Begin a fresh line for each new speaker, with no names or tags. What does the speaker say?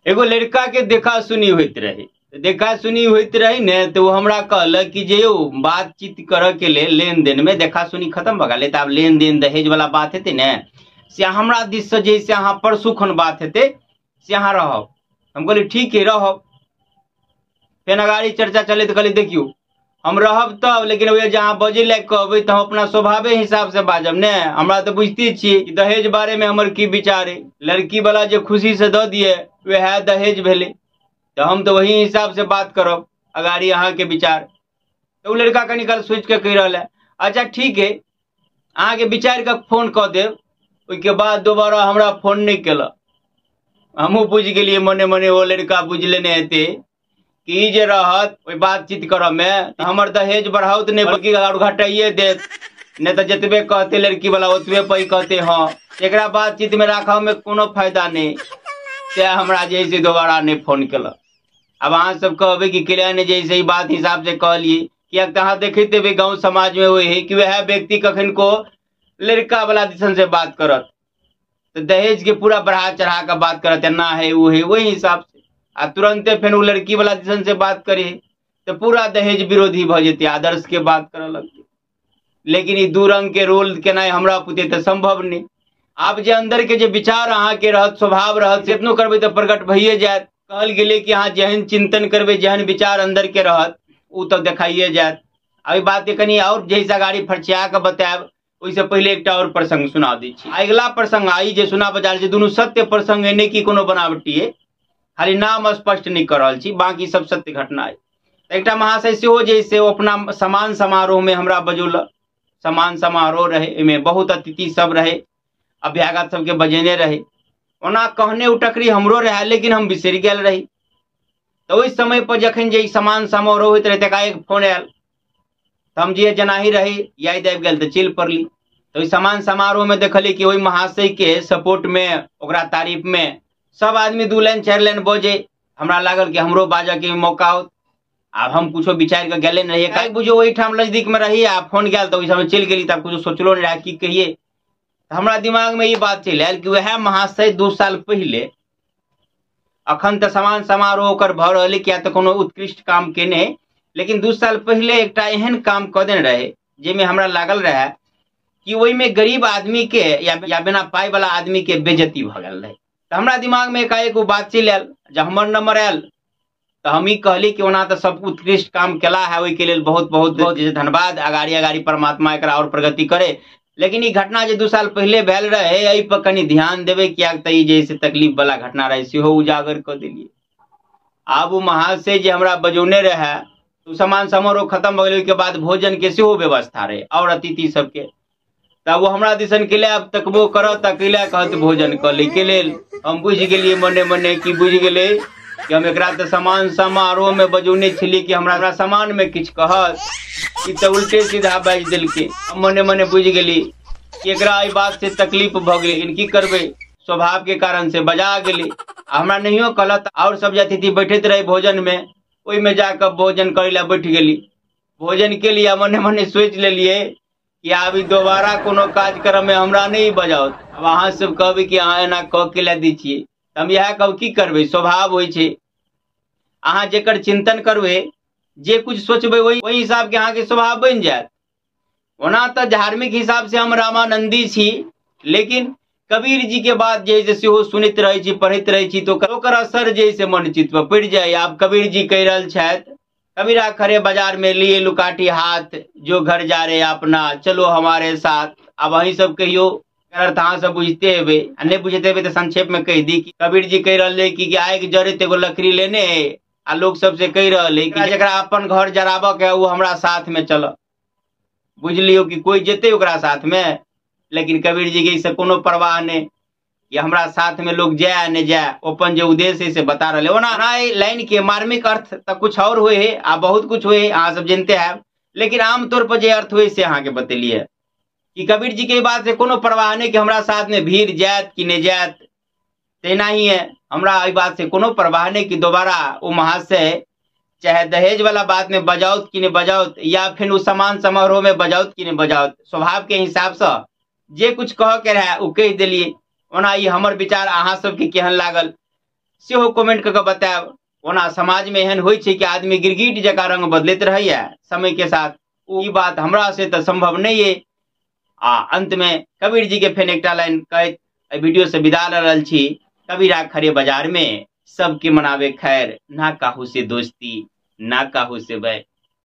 एगो लड़का के देखा सुनी होइत रहे, देखा सुनी होइत रही ने तो वो हमरा कहलक कि जे बातचीत करे के लिए लेन देन में देखा सुनी खत्म भ गए, अब लेन देन दहेज वाला बात हेते ने से हमरा दिस से जैसे अहाँ परसू खन बात हेते से अहाँ रहब। हम कहली ठीक है रहब। फिर अगाड़ी चर्चा चले तो कहली देखियो हम रहब तब, लेकिन वे जहाँ बजे लायक कहबे तो हम अपना स्वभावे हिसाब से बाजब ने। हमरा तो बुझते छिए कि दहेज बारे में हमर की विचार है, लड़की वाला जो खुशी से द दिए वह दहेज भेले तो हम तो वही हिसाब से बात करब अगाड़ी अहाँ के विचार। तो लड़का कनी काल सोच के कह रहा है अच्छा ठीक है अहाँ के विचार का फोन कह देव। उसके बाद दोबारा हमरा फोन नहीं केला। हमू बुझ गए मने मने वो लड़का बुझ लेने हेते कि जे रहत ओई बातचीत करब में हमर दहेज बढ़ाओ तो नहीं बल्कि घटाइए देत, नहीं तो जतबे कहते लड़की वाला ओतबे पे कहते हाँ। एकरा बातचीत में राखब में कोनो फायदा नहीं, ते हमरा जैसे दोबारा नहीं फोन केला। अब अहाँ सब कहबे कि किला ने जैसे ही बात हिसाब से कहलिए कि अहाँ देखते भी गांव समाज में वही है कि वह व्यक्ति कखन को लड़का वाला दिशन से बात करत तो दहेज के पूरा बढ़ा चढ़ा कर बात करत ना है वो है वही हिसाब से आ तुरंते फिर वो लड़की वाला दिशन से बात करे तो पूरा दहेज विरोधी भ जेते, आदर्श के बात करे लगते। लेकिन ये दू रंग के रोल केना हमरा पुते तो संभव नहीं। आप जे अंदर के जे विचार अहाँ के रहत स्वभाव रहत कितनो करबे तो प्रकट भइए जात। कहल गेले कि अहाँ जेहन चिंतन करबे जेहन विचार अंदर के रहत उ तो दिखाइए जात। अभी बात के कनी और जैसा गाड़ी फरचिया के बताएब ओइसे पहले एक और प्रसंग सुना दी छी। अगला प्रसंग आई जे सुना बजार जे दोनों सत्य प्रसंग है नहीं कि कोनो बनावटी है, खाली नाम स्पष्ट नहीं कर रहल छी, बाकी सब सत्य घटना है। एक महाशय से हो जैसे वो अपना समान समारोह में हमरा बजौल, समान समारोह रहे इनमें बहुत अतिथि सब रहे, अभ्यागत सबके बजेने रहे। ओना कहने उटकरी हमरो रहे लेकिन हम बिसर गए रही। तो उस समय पर जखन जे समान समारोह होते रहे एकाएक फोन आयल तो हम जे जना ही रही याद आबि गेल तो चिल पड़ली। तो इस समान समारोह में देखली कि वही महाशय के सपोर्ट में ओकरा तारीफ में सब आदमी 2 लाइन 4 लाइन बजे। हमरा लागल कि हमरो बाजा के मौका हो। अब हम कुछो विचार के गेले नहीं काहे बुझो वही ठाम नजदीक में रही आ फोन गया तो समय चल गेली तब कुछ सोचलो नहीं रहा कि कहिए। हमरा दिमाग में ये बात चल आयल कि वह महाशय 2 साल पहले अखन तो समान समारोह ओकर भ रहले किया तो कोनो उत्कृष्ट काम केने, लेकिन 2 साल पहले एक एहन काम क देने रहे जेमे हमरा लागल रहे कि वही में गरीब आदमी के या बिना पाई वाला आदमी के बेइज्जती भ गेल रहे। तो हमरा दिमाग में एकाएक वो बात चल आयल। जब हमर नंबर आयल तो हम ही कहली कि ओना तो सब उत्कृष्ट काम केला है वही के लिए बहुत बहुत बहुत धन्यवाद। अगाड़ी अगाड़ी परमात्मा एकरा और प्रगति करे। लेकिन ये घटना जो 2 साल पहले भेल रहे एहि पर कनी ध्यान देवे किया जैसे तकलीफ वाला घटना रहे सेहो उजागर कर दिलिए। आब वो महाशय जे हमरा बजौने रहे तो समान समारोह खत्म हो गए के बाद भोजन के सेहो व्यवस्था रहे और अतिथि सबके। तब वो हमरा दिसन के लिए अब तकबो करत अकेले कहत भोजन कर ले के लेल हम बुझ गेलिए मने मने कि बुझ गेले कि हम एकरा तो समान समारोह में बजौने छलिए कि हमरा समान में किछ कहत कि तो उल्टे सीधा बाज दिल के। हम मने मने बुझ गेली कि एकरा ई बात से तकलीफ भ गेल, इनकी करबे स्वभाव के कारण से बजा गेली। हमरा नहियो कहलत और सब अतिथि बैठे रहे भोजन में, ओई में जाकर भोजन करे ला बैठ गेली। भोजन के लिए मने मने सोच लेलिए कि अभी दोबारा कोनो कार्यक्रम में हमरा नहीं बजाओ। अब अहाँ सब कहबे कि अहाँ एना कह के ला दी छिए हम यह कहब की करबे, स्वभाव होय छै। अहाँ जेकर चिंतन करबे जे कुछ सोचबे वही हिसाब के अहाँ के स्वभाव बन जात। ओना तो धार्मिक हिसाब से हम रामानंदी छी, लेकिन कबीर जी के बात जैसे सेहो सुनित रहे छी पढ़ित रहे छी तो ओकर असर जैसे मन चित्त पर पड़ जाए। आप कबीर जी कह रहल छथि कबीरा खड़े बाजार में लिए लुकाठी हाथ जो घर जा रहे अपना चलो हमारे साथ। अब वही सब कहियो अर्थ अहाँ सब बुझते हेबे, नहीं बुझते हेबे तो संक्षेप में कह दी कि कबीर जी कह रहे कि आग जरे तो एगो लकड़ी लेने आ लोग सबसे कह रहे कि जरा अपन घर जराब के वो हमरा साथ में चल। बुझ लियो कि कोई जेते ओकरा साथ में, लेकिन कबीर जी के कोनो परवाह नहीं कि हमरा साथ में लोग जाए न जाए, अपन जो उद्देश्य है से बता रहे। ओना लाइन के मार्मिक अर्थ तो कुछ और हुए है आ बहुत कुछ हुए अहाँ सब जानते हैं, लेकिन आमतौर पर जो अर्थ हुए से अहाँ के बतेलिए कि कबीर जी के बात से कोनो परवाह नहीं कि हमरा साथ में भीड़ जात कि नहीं जात, तेना ही है। हमरा इस बात से कोनो परवाह नहीं कि दोबारा वो महाशय चाहे दहेज वाला बात में बजाओत कि नहीं बजाओत या फिर उस समान समारोह में बजाओत कि नहीं बजाओत, स्वभाव के हिसाब से जे कुछ कह के रहे वो कह दिलिए। ओना ये हमर विचार अहाँ सबके केहन लागल सेहो कमेंट कऽ के बतायब। ओना समाज में एहन होइ छै कि आदमी गिरगिट जकाँ रंग बदलैत रहैया समय के साथ, ई बात हमरा से तो संभव नहीं है। आ अंत में कबीर जी के फेन एकटा लाइन कहैत वीडियो से विदा ल रहल छी। कबीरा खड़े बाजार में सबके मनावे खैर, ना काहू से दोस्ती ना काहू से बैर।